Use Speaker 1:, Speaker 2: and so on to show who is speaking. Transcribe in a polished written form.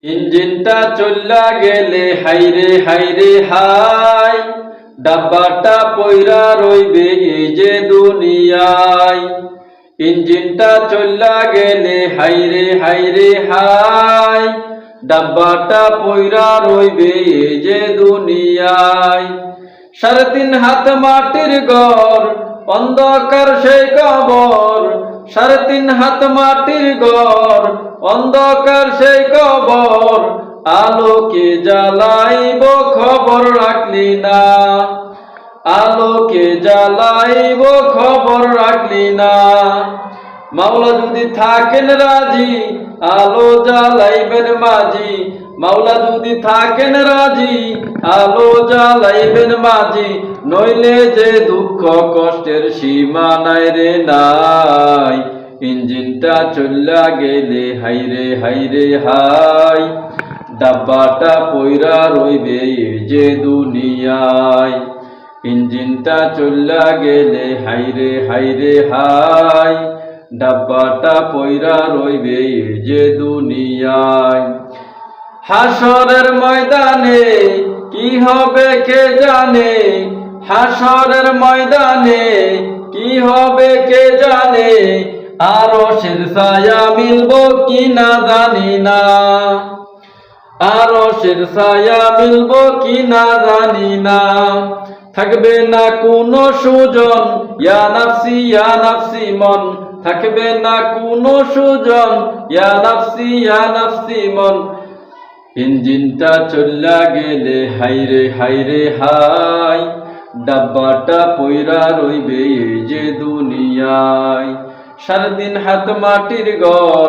Speaker 1: ইঞ্জিনটা চল্লা গেলে হাইরে হাইরে হাই, ডাব্বাটা পইরা রইবে এই যে দুনিয়ায়। ইঞ্জিনটা চল্লা গেলে হাইরে হাইরে হাই, ডাব্বাটা পইরা রইবে এই যে দুনিয়ায়। 3.5 হাত মাটির ঘর, অন্ধকার সেই কবর। 3.5 হাত মাটির ঘর, অন্ধকার সেই কবর। আলোকে জ্বালাইব খবর রাখলি না, আলোকে জ্বালাইব খবর রাখলি না। মাওলা যদি থাকেন রাজি, আলো জ্বালাইবেন মাঝি। মাওলা যদি থাকেন রাজি, আলো জ্বালাইবেন মাঝি। নইলে যে দুঃখ কষ্টের সীমা নাই রে নাই। ইঞ্জিনটা চল্লা গেলে হাইরে হাইরে হাই, ডাব্বাটা পইরা রইবে এই যে দুনিয়ায়। ইঞ্জিনটা চল্লা গেলে হাইরে হাইরে হাই, ডাব্বাটা পইরা রইবে এই যে দুনিয়ায়। হাসরের ময়দানে কি হবে কে জানে, হাসরের ময়দানে কি হবে কে জানে। আরশের ছায়া মিলব কি না জানি না, আরশের ছায়া মিলব কি না জানি না। থাকবে না কোনো সুজন, ইয়া নাফসি মন। থাকবে না কোনো সুজন, ইয়া নাফসি মন। ইঞ্জিনটা চল্লা গেলে হাইরে হাইরে হাই, ডাব্বাটা পইরা রইবে এই যে দুনিয়ায়। 3.5 হাত মাটির ঘর।